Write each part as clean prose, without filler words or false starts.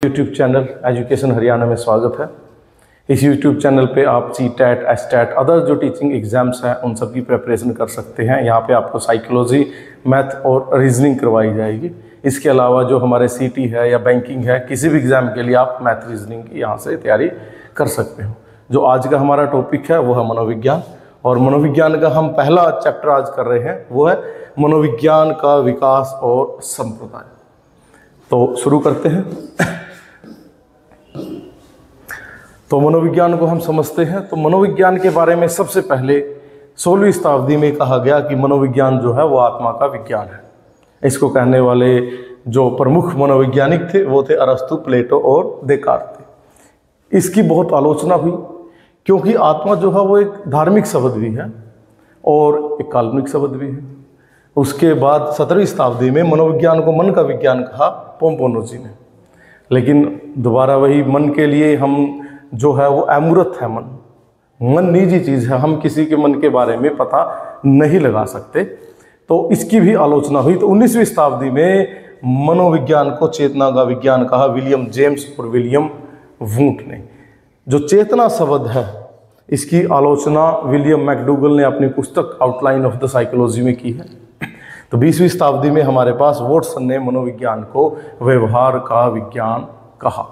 YouTube channel education Haryana में स्वागत है। इस यूट्यूब चैनल पे आप सीटेट, एसटेट, अदर जो टीचिंग एग्जाम्स हैं उन सब की प्रिपरेशन कर सकते हैं। यहाँ पे आपको साइकोलॉजी, मैथ और रीजनिंग करवाई जाएगी। इसके अलावा जो हमारे सीटी है या बैंकिंग है, किसी भी एग्ज़ाम के लिए आप मैथ रीजनिंग की यहाँ से तैयारी कर सकते हो। जो आज का हमारा टॉपिक है वो है मनोविज्ञान, और मनोविज्ञान का हम पहला चैप्टर आज कर रहे हैं, वो है मनोविज्ञान का विकास और संप्रदाय। तो शुरू करते हैं। तो मनोविज्ञान को हम समझते हैं। तो मनोविज्ञान के बारे में सबसे पहले 16वीं शताब्दी में कहा गया कि मनोविज्ञान जो है वो आत्मा का विज्ञान है। इसको कहने वाले जो प्रमुख मनोवैज्ञानिक थे वो थे अरस्तु, प्लेटो और देकार्त थे। इसकी बहुत आलोचना हुई क्योंकि आत्मा जो है वो एक धार्मिक शब्द भी है और एक काल्पनिक शब्द भी है। उसके बाद 17वीं शताब्दी में मनोविज्ञान को मन का विज्ञान कहा पोम्पोनोजी ने। लेकिन दोबारा वही मन के लिए हम जो है वो अमूर्त है। मन निजी चीज़ है, हम किसी के मन के बारे में पता नहीं लगा सकते। तो इसकी भी आलोचना हुई। तो 19वीं शताब्दी में मनोविज्ञान को चेतना का विज्ञान कहा विलियम जेम्स और विलियम वूट ने। जो चेतना शब्द है इसकी आलोचना विलियम मैकडूगल ने अपनी पुस्तक आउटलाइन ऑफ द साइकोलॉजी में की है। तो 20वीं शताब्दी में हमारे पास वॉटसन ने मनोविज्ञान को व्यवहार का विज्ञान कहा।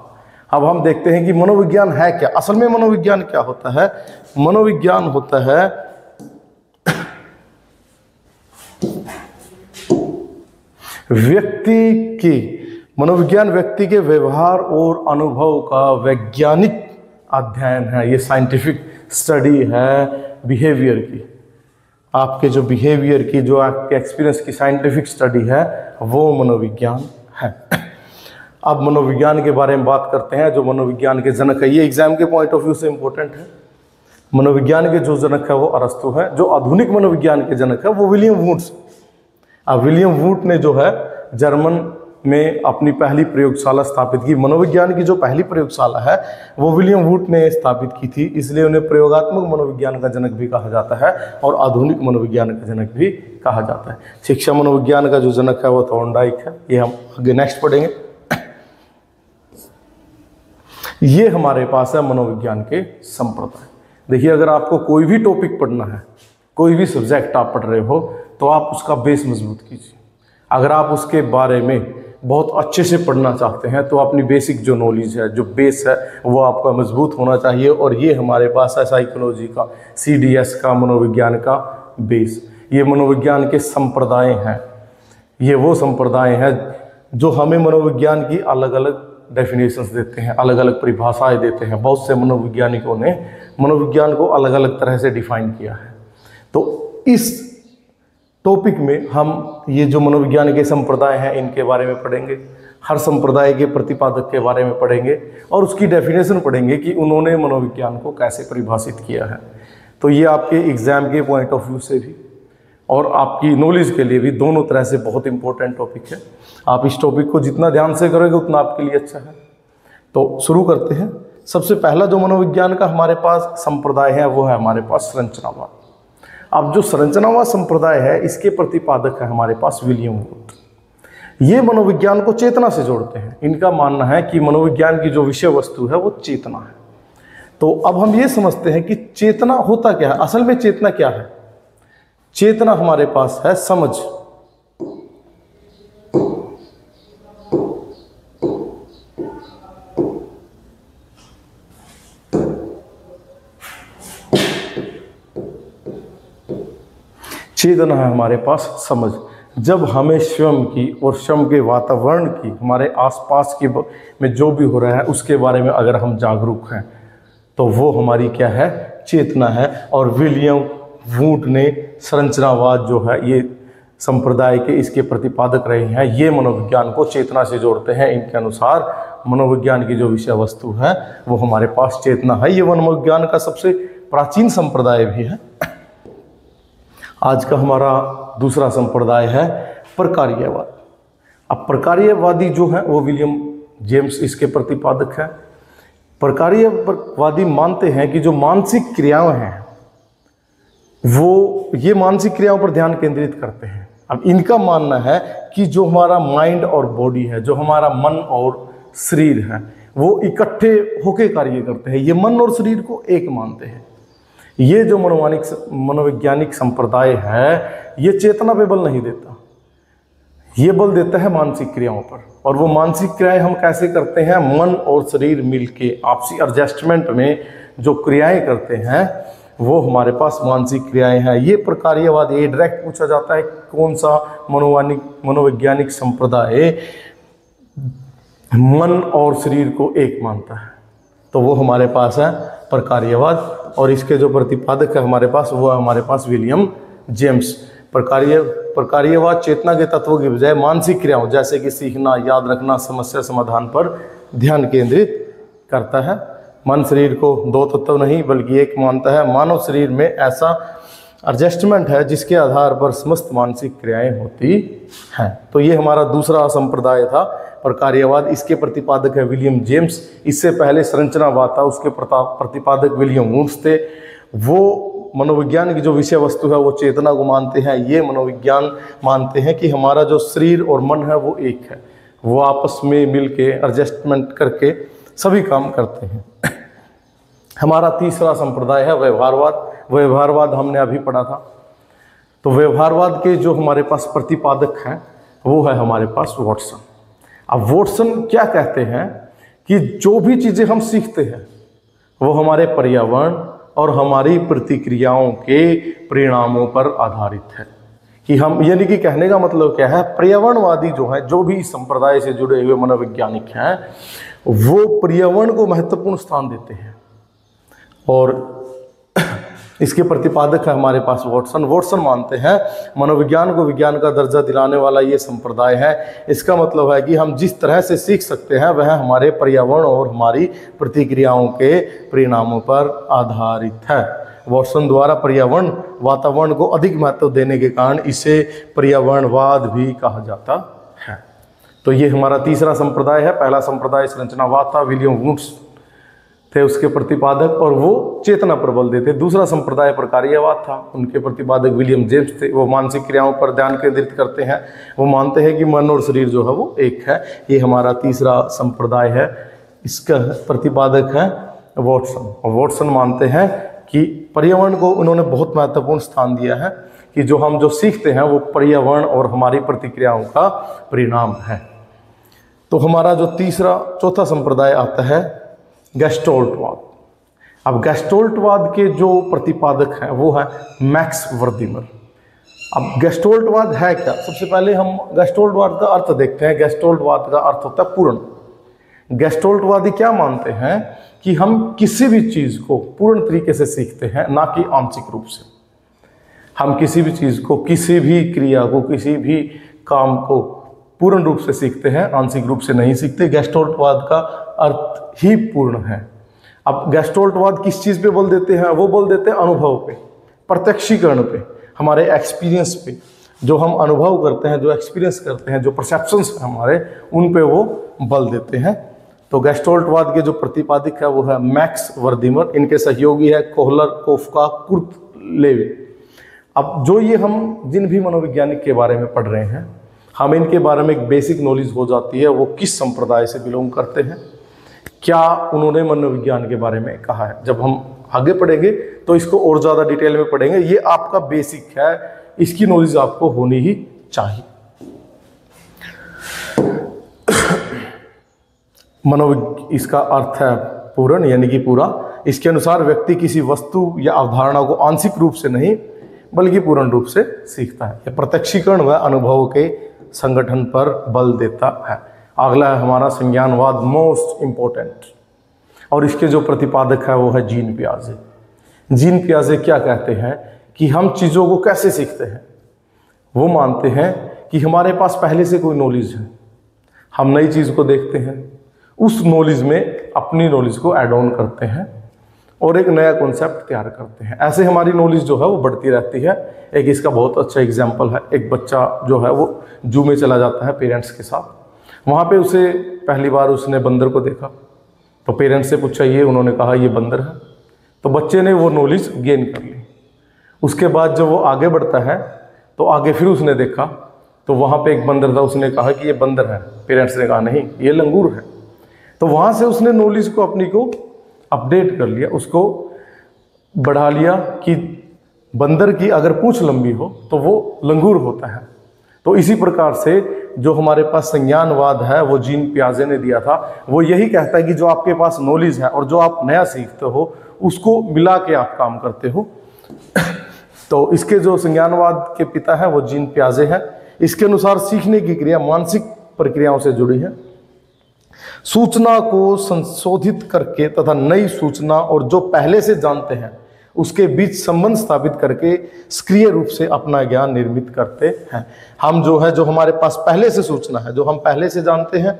अब हम देखते हैं कि मनोविज्ञान है क्या। असल में मनोविज्ञान क्या होता है? मनोविज्ञान होता है मनोविज्ञान व्यक्ति के व्यवहार और अनुभव का वैज्ञानिक अध्ययन है। ये साइंटिफिक स्टडी है बिहेवियर की। आपके जो बिहेवियर की, जो आपके एक्सपीरियंस की साइंटिफिक स्टडी है वो मनोविज्ञान है। अब मनोविज्ञान के बारे में बात करते हैं। जो मनोविज्ञान के जनक है, ये एग्जाम के पॉइंट ऑफ व्यू से इंपॉर्टेंट है। मनोविज्ञान के जो जनक है वो अरस्तु है। जो आधुनिक मनोविज्ञान के जनक है वो विलियम वूट। अब विलियम वूट ने जो है जर्मन में अपनी पहली प्रयोगशाला स्थापित की। मनोविज्ञान की जो पहली प्रयोगशाला है वो विलियम वूट ने स्थापित की थी, इसलिए उन्हें प्रयोगात्मक मनोविज्ञान का जनक भी कहा जाता है और आधुनिक मनोविज्ञान का जनक भी कहा जाता है। शिक्षा मनोविज्ञान का जो जनक है वो थॉर्नडाइक है। ये हम आगे नेक्स्ट पढ़ेंगे। ये हमारे पास है मनोविज्ञान के संप्रदाय। देखिए, अगर आपको कोई भी टॉपिक पढ़ना है, कोई भी सब्जेक्ट आप पढ़ रहे हो, तो आप उसका बेस मजबूत कीजिए। अगर आप उसके बारे में बहुत अच्छे से पढ़ना चाहते हैं तो अपनी बेसिक जो नॉलेज है, जो बेस है, वो आपका मजबूत होना चाहिए। और ये हमारे पास है साइकोलॉजी का, CDS का, मनोविज्ञान का बेस। ये मनोविज्ञान के संप्रदाय हैं। ये वो संप्रदाय हैं जो हमें मनोविज्ञान की अलग अलग डेफिनेशंस देते हैं, अलग अलग परिभाषाएं देते हैं। बहुत से मनोवैज्ञानिकों ने मनोविज्ञान को अलग अलग तरह से डिफाइन किया है। तो इस टॉपिक में हम ये जो मनोविज्ञान के संप्रदाय हैं इनके बारे में पढ़ेंगे। हर संप्रदाय के प्रतिपादक के बारे में पढ़ेंगे और उसकी डेफिनेशन पढ़ेंगे कि उन्होंने मनोविज्ञान को कैसे परिभाषित किया है। तो ये आपके एग्जाम के पॉइंट ऑफ व्यू से भी और आपकी नॉलेज के लिए भी दोनों तरह से बहुत इंपॉर्टेंट टॉपिक है। आप इस टॉपिक को जितना ध्यान से करोगे उतना आपके लिए अच्छा है। तो शुरू करते हैं। सबसे पहला जो मनोविज्ञान का हमारे पास संप्रदाय है वो है हमारे पास संरचनावाद। अब जो संरचनावाद संप्रदाय है इसके प्रतिपादक है हमारे पास विलियम वूट। ये मनोविज्ञान को चेतना से जोड़ते हैं। इनका मानना है कि मनोविज्ञान की जो विषय वस्तु है वो चेतना है। तो अब हम ये समझते हैं कि चेतना होता क्या है। असल में चेतना क्या है? चेतना हमारे पास है समझ। चेतना है हमारे पास समझ। जब हमें स्वयं की और स्वयं के वातावरण की, हमारे आसपास की में जो भी हो रहा है उसके बारे में अगर हम जागरूक हैं तो वो हमारी क्या है? चेतना है। और विलियम वूट ने संरचनावाद जो है ये संप्रदाय के इसके प्रतिपादक रहे हैं। ये मनोविज्ञान को चेतना से जोड़ते हैं। इनके अनुसार मनोविज्ञान की जो विषय वस्तु है वो हमारे पास चेतना है। ये मनोविज्ञान का सबसे प्राचीन संप्रदाय भी है। आज का हमारा दूसरा संप्रदाय है प्रकार्यवाद। अब प्रकार्यवादी जो है वो विलियम जेम्स इसके प्रतिपादक है। प्रकार्यवादी मानते हैं कि जो मानसिक क्रियाएं हैं वो ये मानसिक क्रियाओं पर ध्यान केंद्रित करते हैं। अब इनका मानना है कि जो हमारा माइंड और बॉडी है, जो हमारा मन और शरीर है वो इकट्ठे होके कार्य करते हैं। ये मन और शरीर को एक मानते हैं। ये जो मनोवैज्ञानिक संप्रदाय है ये चेतना पे बल नहीं देता, ये बल देता है मानसिक क्रियाओं पर। और वो मानसिक क्रियाएं हम कैसे करते हैं? मन और शरीर मिलके आपसी एडजस्टमेंट में जो क्रियाएं करते हैं वो हमारे पास मानसिक क्रियाएं हैं। ये प्रकार्यवाद, ये डायरेक्ट पूछा जाता है कौन सा मनोवैज्ञानिक संप्रदाय मन और शरीर को एक मानता है, तो वो हमारे पास है प्रकार्यवाद। और इसके जो प्रतिपादक है हमारे पास वो है हमारे पास विलियम जेम्स। प्रकार्यवाद चेतना के तत्वों की बजाय मानसिक क्रियाओं जैसे कि सीखना, याद रखना, समस्या समाधान पर ध्यान केंद्रित करता है। मन शरीर को दो तत्व नहीं बल्कि एक मानता है। मानव शरीर में ऐसा एडजस्टमेंट है जिसके आधार पर समस्त मानसिक क्रियाएं होती हैं। तो ये हमारा दूसरा संप्रदाय था प्रकार्यवाद। इसके प्रतिपादक है विलियम जेम्स। इससे पहले संरचनावाद था, उसके प्रतिपादक विलियम वुड्स थे। वो मनोविज्ञान की जो विषय वस्तु है वो चेतना को मानते हैं। ये मनोविज्ञान मानते हैं कि हमारा जो शरीर और मन है वो एक है, वो आपस में मिलके एडजस्टमेंट करके सभी काम करते हैं। हमारा तीसरा संप्रदाय है व्यवहारवाद। व्यवहारवाद हमने अभी पढ़ा था। तो व्यवहारवाद के जो हमारे पास प्रतिपादक हैं वो है हमारे पास वॉटसन। अब वॉटसन क्या कहते हैं कि जो भी चीज़ें हम सीखते हैं वो हमारे पर्यावरण और हमारी प्रतिक्रियाओं के परिणामों पर आधारित है। कि हम, यानी कि कहने का मतलब क्या है, पर्यावरणवादी जो है, जो भी इस संप्रदाय से जुड़े हुए मनोवैज्ञानिक हैं वो पर्यावरण को महत्वपूर्ण स्थान देते हैं। और इसके प्रतिपादक है हमारे पास वॉटसन। वॉटसन मानते हैं मनोविज्ञान को विज्ञान का दर्जा दिलाने वाला ये संप्रदाय है। इसका मतलब है कि हम जिस तरह से सीख सकते हैं वह हमारे पर्यावरण और हमारी प्रतिक्रियाओं के परिणामों पर आधारित है। वॉटसन द्वारा पर्यावरण वातावरण को अधिक महत्व देने के कारण इसे पर्यावरणवाद भी कहा जाता है। तो ये हमारा तीसरा संप्रदाय है। पहला संप्रदाय संरचनावाद था, विलियम वुड्स थे उसके प्रतिपादक और वो चेतना पर बल देते। दूसरा संप्रदाय प्रकार्यवाद था, उनके प्रतिपादक विलियम जेम्स थे। वो मानसिक क्रियाओं पर ध्यान केंद्रित करते हैं। वो मानते हैं कि मन और शरीर जो है वो एक है। ये हमारा तीसरा संप्रदाय है। इसका प्रतिपादक है वॉटसन। और वॉटसन मानते हैं कि पर्यावरण को उन्होंने बहुत महत्वपूर्ण स्थान दिया है कि जो हम जो सीखते हैं वो पर्यावरण और हमारी प्रतिक्रियाओं का परिणाम है। तो हमारा जो चौथा संप्रदाय आता है गेस्टोल्टवाद। अब गेस्टोल्टवाद के जो प्रतिपादक हैं वो है मैक्स वर्दिमर। अब गेस्टोल्टवाद है क्या? सबसे पहले हम गेस्टोल्टवाद का अर्थ देखते हैं। गेस्टोल्टवाद का अर्थ होता है पूर्ण। गेस्टोल्टवादी क्या मानते हैं कि हम किसी भी चीज़ को पूर्ण तरीके से सीखते हैं, ना कि आंशिक रूप से। हम किसी भी चीज़ को, किसी भी क्रिया को, किसी भी काम को पूर्ण रूप से सीखते हैं, आंशिक रूप से नहीं सीखते। गेस्टोल्टवाद का अर्थ ही पूर्ण है। अब गेस्टोल्टवाद किस चीज़ पे बल देते हैं? वो बल देते हैं अनुभव पे, प्रत्यक्षीकरण पे, हमारे एक्सपीरियंस पे। जो हम अनुभव करते हैं, जो एक्सपीरियंस करते हैं, जो परसेप्शंस हैं हमारे, उन पे वो बल देते हैं। तो गेस्टोल्टवाद के जो प्रतिपादक है वो है मैक्स वर्दिमर। इनके सहयोगी है कोहलर, कोफका, कुर्तलेवी। अब जो ये हम जिन भी मनोवैज्ञानिक के बारे में पढ़ रहे हैं, हम इनके बारे में एक बेसिक नॉलेज हो जाती है। वो किस संप्रदाय से बिलोंग करते हैं, क्या उन्होंने मनोविज्ञान के बारे में कहा है। जब हम आगे पढ़ेंगे तो इसको और ज़्यादा डिटेल में पढ़ेंगे। ये आपका बेसिक है, इसकी नॉलेज आपको होनी ही चाहिए। इसका अर्थ है पूर्ण, यानी कि पूरा। इसके अनुसार व्यक्ति किसी वस्तु या अवधारणा को आंशिक रूप से नहीं बल्कि पूर्ण रूप से सीखता है। यह प्रत्यक्षीकरण व अनुभव के संगठन पर बल देता है। अगला है हमारा संज्ञानवाद, मोस्ट इम्पोर्टेंट। और इसके जो प्रतिपादक है वो है जीन पियाजे। जीन पियाजे क्या कहते हैं कि हम चीज़ों को कैसे सीखते हैं। वो मानते हैं कि हमारे पास पहले से कोई नॉलेज है, हम नई चीज़ को देखते हैं, उस नॉलेज में अपनी नॉलेज को ऐड ऑन करते हैं और एक नया कॉन्सेप्ट तैयार करते हैं। ऐसे हमारी नॉलेज जो है वो बढ़ती रहती है। एक इसका बहुत अच्छा एग्जाम्पल है, एक बच्चा जो है वो जू में चला जाता है पेरेंट्स के साथ। वहाँ पे उसे पहली बार उसने बंदर को देखा, तो पेरेंट्स से पूछा ये, उन्होंने कहा ये बंदर है। तो बच्चे ने वो नॉलेज गेन कर ली। उसके बाद जब वो आगे बढ़ता है तो आगे फिर उसने देखा तो वहाँ पे एक बंदर था, उसने कहा कि ये बंदर है। पेरेंट्स ने कहा नहीं, ये लंगूर है। तो वहाँ से उसने नॉलेज को अपनी को अपडेट कर लिया, उसको बढ़ा लिया कि बंदर की अगर पूंछ लंबी हो तो वो लंगूर होता है। तो इसी प्रकार से जो हमारे पास संज्ञानवाद है वो जीन पियाजे ने दिया था, वो यही कहता है कि जो आपके पास नॉलेज है और जो आप नया सीखते हो उसको मिला के आप काम करते हो। तो इसके जो संज्ञानवाद के पिता है वो जीन पियाजे हैं। इसके अनुसार सीखने की क्रिया मानसिक प्रक्रियाओं से जुड़ी है। सूचना को संशोधित करके तथा नई सूचना और जो पहले से जानते हैं उसके बीच संबंध स्थापित करके सक्रिय रूप से अपना ज्ञान निर्मित करते हैं। हम जो है, जो हमारे पास पहले से सूचना है, जो हम पहले से जानते हैं,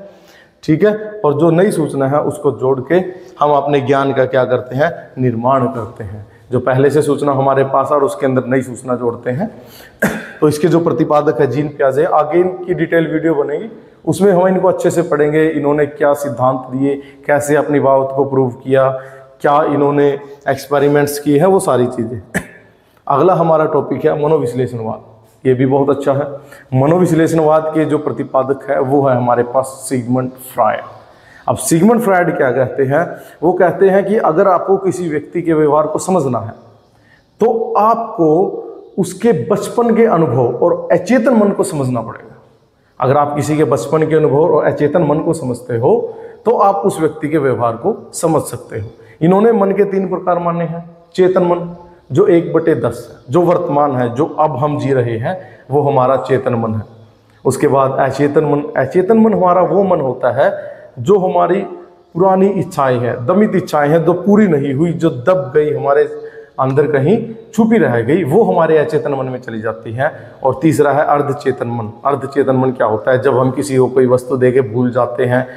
ठीक है, और जो नई सूचना है उसको जोड़ के हम अपने ज्ञान का क्या करते हैं, निर्माण करते हैं। जो पहले से सूचना हमारे पास और उसके अंदर नई सूचना जोड़ते हैं। तो इसके जो प्रतिपादक है जीन पियाजे, आगे इनकी डिटेल वीडियो बनेगी, उसमें हम इनको अच्छे से पढ़ेंगे, इन्होंने क्या सिद्धांत दिए, कैसे अपनी बात को प्रूव किया, क्या इन्होंने एक्सपेरिमेंट्स किए हैं, वो सारी चीज़ें। अगला हमारा टॉपिक है मनोविश्लेषणवाद। ये भी बहुत अच्छा है। मनोविश्लेषणवाद के जो प्रतिपादक है वो है हमारे पास सिगमंड फ्रायड। अब सिगमंड फ्रायड क्या कहते हैं, वो कहते हैं कि अगर आपको किसी व्यक्ति के व्यवहार को समझना है तो आपको उसके बचपन के अनुभव और अचेतन मन को समझना पड़ेगा। अगर आप किसी के बचपन के अनुभव और अचेतन मन को समझते हो तो आप उस व्यक्ति के व्यवहार को समझ सकते हो। इन्होंने मन के 3 प्रकार माने हैं। चेतन मन जो 1/10 है, जो वर्तमान है, जो अब हम जी रहे हैं, वो हमारा चेतन मन है। उसके बाद अचेतन मन। अचेतन मन हमारा वो मन होता है जो हमारी पुरानी इच्छाएं हैं, दमित इच्छाएं हैं, जो पूरी नहीं हुई, जो दब गई, हमारे अंदर कहीं छुपी रह गई, वो हमारे अचेतन मन में चली जाती है। और तीसरा है अर्धचेतन मन। अर्धचेतन मन क्या होता है, जब हम किसी को कोई वस्तु दे के भूल जाते हैं,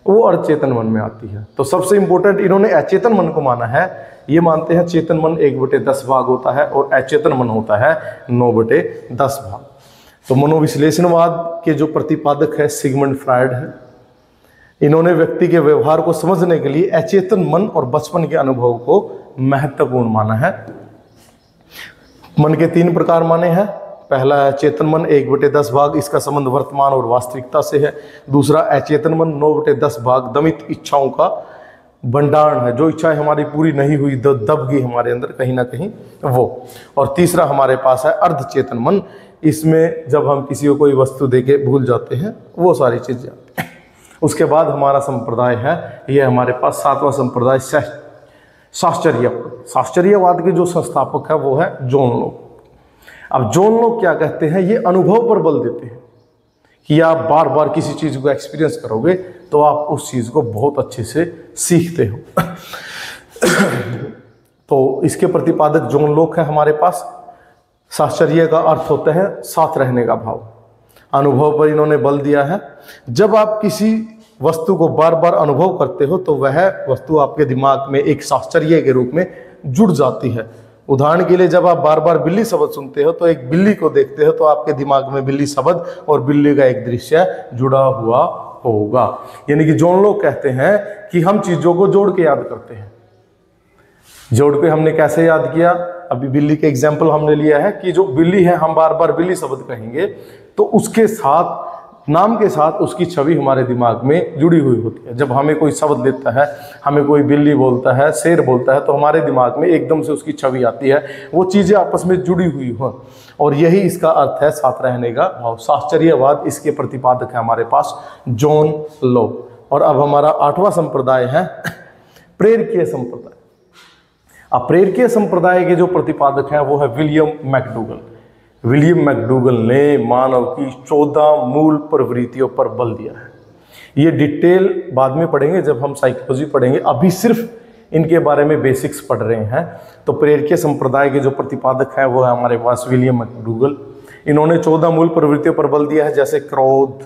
वो अर्धचेतन मन में आती है। तो सबसे इंपॉर्टेंट इन्होंने अचेतन मन को माना है। ये मानते हैं चेतन मन 1/10 भाग होता है और अचेतन मन होता है 9/10 भाग। तो मनोविश्लेषणवाद के जो प्रतिपादक है सिगमंड फ्रायड है। इन्होंने व्यक्ति के व्यवहार को समझने के लिए अचेतन मन और बचपन के अनुभव को महत्वपूर्ण माना है। मन के 3 प्रकार माने हैं। पहला है चेतन मन 1/10 भाग, इसका संबंध वर्तमान और वास्तविकता से है। दूसरा अचेतन मन 9/10 भाग, दमित इच्छाओं का भंडारण है, जो इच्छाएं हमारी पूरी नहीं हुई, दब गई हमारे अंदर कहीं ना कहीं वो। और तीसरा हमारे पास है अर्धचेतन मन, इसमें जब हम किसी को कोई वस्तु देके भूल जाते हैं, वो सारी चीजें। उसके बाद हमारा संप्रदाय है, ये हमारे पास 7वां संप्रदाय शास्त्रीयवाद के जो संस्थापक है वो है जॉन लॉक। अब जॉन लॉक क्या कहते हैं, ये अनुभव पर बल देते हैं कि आप बार बार किसी चीज को एक्सपीरियंस करोगे तो आप उस चीज को बहुत अच्छे से सीखते हो। तो इसके प्रतिपादक जॉन लॉक है हमारे पास। शास्त्रीय का अर्थ होता है साथ रहने का भाव। अनुभव पर इन्होंने बल दिया है। जब आप किसी वस्तु को बार बार अनुभव करते हो तो वह वस्तु आपके दिमाग में एक शास्त्रीय के रूप में जुड़ जाती है। उदाहरण के लिए, जब आप बार बार बिल्ली शब्द सुनते हो तो एक बिल्ली को देखते हो तो आपके दिमाग में बिल्ली शब्द और बिल्ली का एक दृश्य जुड़ा हुआ होगा। यानी कि जॉन लॉक कहते हैं कि हम चीजों को जोड़ के याद करते हैं। जोड़ के हमने कैसे याद किया, अभी बिल्ली के एग्जाम्पल हमने लिया है कि जो बिल्ली है, हम बार बार बिल्ली शब्द कहेंगे तो उसके साथ, नाम के साथ उसकी छवि हमारे दिमाग में जुड़ी हुई होती है। जब हमें कोई शब्द देता है, हमें कोई बिल्ली बोलता है, शेर बोलता है, तो हमारे दिमाग में एकदम से उसकी छवि आती है, वो चीज़ें आपस में जुड़ी हुई हो। और यही इसका अर्थ है साथ रहने का भाव। शास्त्रीयवाद, इसके प्रतिपादक है हमारे पास जॉन लॉक। और अब हमारा 8वां संप्रदाय है प्रेरकीय संप्रदाय। अब प्रेरकीय संप्रदाय के जो प्रतिपादक हैं वो है विलियम मैकडूगल। विलियम मैकडूगल ने मानव की 14 मूल प्रवृत्तियों पर बल दिया है। ये डिटेल बाद में पढ़ेंगे जब हम साइकोलॉजी पढ़ेंगे, अभी सिर्फ इनके बारे में बेसिक्स पढ़ रहे हैं। तो प्रेरकीय संप्रदाय के जो प्रतिपादक हैं वो है हमारे पास विलियम मैकडूगल। इन्होंने 14 मूल प्रवृत्तियों पर बल दिया है, जैसे क्रोध,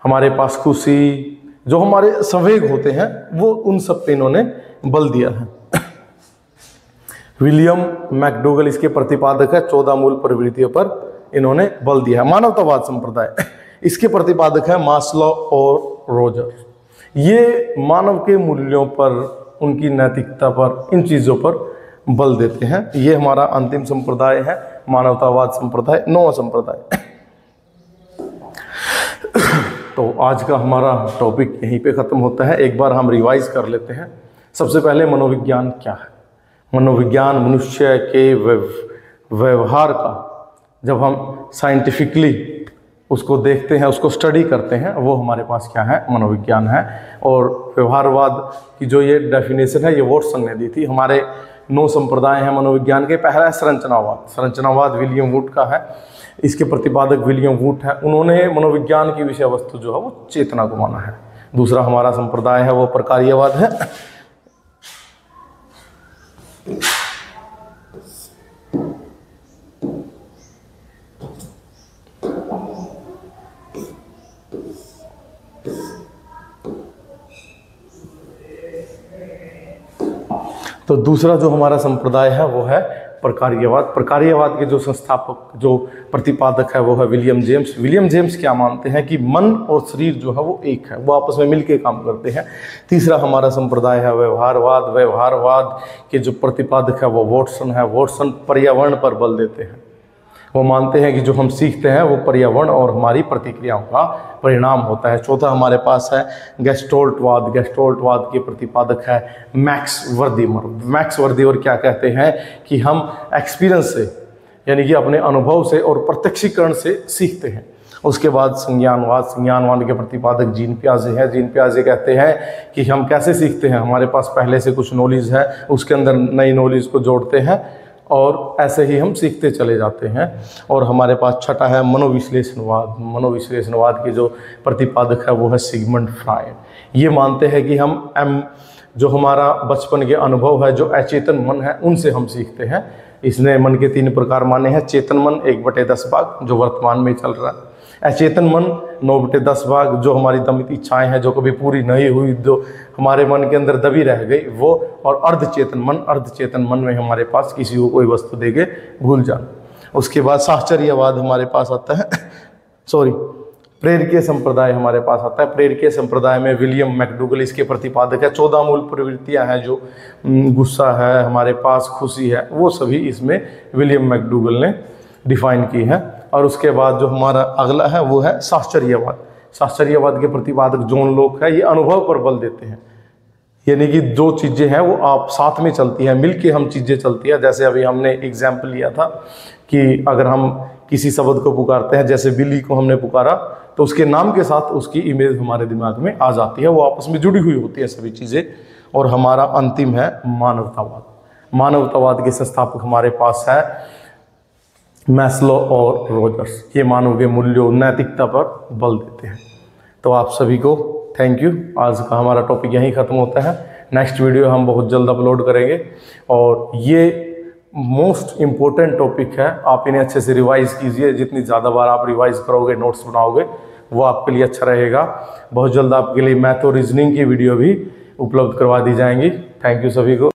हमारे पास खुशी, जो हमारे संवेग होते हैं, वो उन सब पे इन्होंने बल दिया है। विलियम मैकडूगल इसके प्रतिपादक है। 14 मूल प्रवृत्तियों पर इन्होंने बल दिया है। मानवतावाद संप्रदाय, इसके प्रतिपादक है मास्लो और रोजर। ये मानव के मूल्यों पर, उनकी नैतिकता पर, इन चीज़ों पर बल देते हैं। ये हमारा अंतिम संप्रदाय है मानवतावाद संप्रदाय, 9वां संप्रदाय। तो आज का हमारा टॉपिक यहीं पे ख़त्म होता है। एक बार हम रिवाइज कर लेते हैं। सबसे पहले मनोविज्ञान क्या है। मनोविज्ञान मनुष्य के व्यवहार का जब हम साइंटिफिकली उसको देखते हैं, उसको स्टडी करते हैं, वो हमारे पास क्या है, मनोविज्ञान है। और व्यवहारवाद की जो ये डेफिनेशन है ये वॉटसन ने दी थी। हमारे 9 संप्रदाय हैं मनोविज्ञान के। पहला है संरचनावाद। संरचनावाद विलियम वुड का है। इसके प्रतिपादक विलियम वुड है। उन्होंने मनोविज्ञान की विषय वस्तु जो है वो चेतना को माना है। दूसरा हमारा संप्रदाय है वो प्रकार्यवाद है। तो दूसरा जो हमारा संप्रदाय है वो है प्रकार्यवाद। प्रकार्यवाद के जो संस्थापक, जो प्रतिपादक है वो है विलियम जेम्स। विलियम जेम्स क्या मानते हैं कि मन और शरीर जो है वो एक है, वो आपस में मिलके काम करते हैं। तीसरा हमारा संप्रदाय है व्यवहारवाद। व्यवहारवाद के जो प्रतिपादक है वो वॉटसन है। वॉटसन पर्यावरण पर बल देते हैं। वो मानते हैं कि जो हम सीखते हैं वो पर्यावरण और हमारी प्रतिक्रियाओं का परिणाम होता है। चौथा हमारे पास है गेस्टोल्टवाद। गेस्टोल्टवाद के प्रतिपादक है मैक्स वर्दीमर। मैक्स वर्दीमर क्या कहते हैं कि हम एक्सपीरियंस से, यानी कि अपने अनुभव से और प्रत्यक्षीकरण से सीखते हैं। उसके बाद संज्ञानवाद। संज्ञानवाद के प्रतिपादक जीन पियाजे हैं। जीन पियाजे कहते हैं कि हम कैसे सीखते हैं, हमारे पास पहले से कुछ नॉलेज है, उसके अंदर नई नॉलेज को जोड़ते हैं और ऐसे ही हम सीखते चले जाते हैं। और हमारे पास छठा है मनोविश्लेषणवाद। मनोविश्लेषणवाद के जो प्रतिपादक है वो है सिगमंड फ्रायड। ये मानते हैं कि हम जो हमारा बचपन के अनुभव है, जो अचेतन मन है, उनसे हम सीखते हैं। इसने मन के 3 प्रकार माने हैं। चेतन मन 1/10 भाग जो वर्तमान में चल रहा है। अचेतन मन 9/10 भाग जो हमारी दमित इच्छाएं हैं, जो कभी पूरी नहीं हुई, जो हमारे मन के अंदर दबी रह गई, वो। और अर्धचेतन मन। अर्धचेतन मन में हमारे पास किसी को कोई वस्तु देके भूल जाना। उसके बाद साहचर्यवाद हमारे पास आता है प्रेरकीय संप्रदाय हमारे पास आता है। प्रेरकीय संप्रदाय में विलियम मैकडूगल इसके प्रतिपादक है। 14 मूल प्रवृत्तियां हैं, जो गुस्सा है, हमारे पास खुशी है, वो सभी इसमें विलियम मैकडूगल ने डिफाइन की है। और उसके बाद जो हमारा अगला है वो है साहचर्यवाद। साहचर्यवाद के प्रतिपादक जॉन लॉक है। ये अनुभव पर बल देते हैं, यानी कि जो चीज़ें हैं वो आप साथ में चलती हैं, मिलके हम चीज़ें चलती हैं। जैसे अभी हमने एग्जाम्पल लिया था कि अगर हम किसी शब्द को पुकारते हैं, जैसे बिल्ली को हमने पुकारा, तो उसके नाम के साथ उसकी इमेज हमारे दिमाग में आ जाती है, वो आपस में जुड़ी हुई होती है सभी चीज़ें। और हमारा अंतिम है मानवतावाद। मानवतावाद के संस्थापक हमारे पास है मैस्लो और रोजर्स। ये मानव के मूल्यों, नैतिकता पर बल देते हैं। तो आप सभी को थैंक यू। आज का हमारा टॉपिक यहीं ख़त्म होता है। नेक्स्ट वीडियो हम बहुत जल्द अपलोड करेंगे। और ये मोस्ट इम्पोर्टेंट टॉपिक है, आप इन्हें अच्छे से रिवाइज़ कीजिए। जितनी ज़्यादा बार आप रिवाइज़ करोगे, नोट्स बनाओगे, वो आपके लिए अच्छा रहेगा। बहुत जल्द आपके लिए मैथ और रीजनिंग की वीडियो भी उपलब्ध करवा दी जाएंगी। थैंक यू सभी को।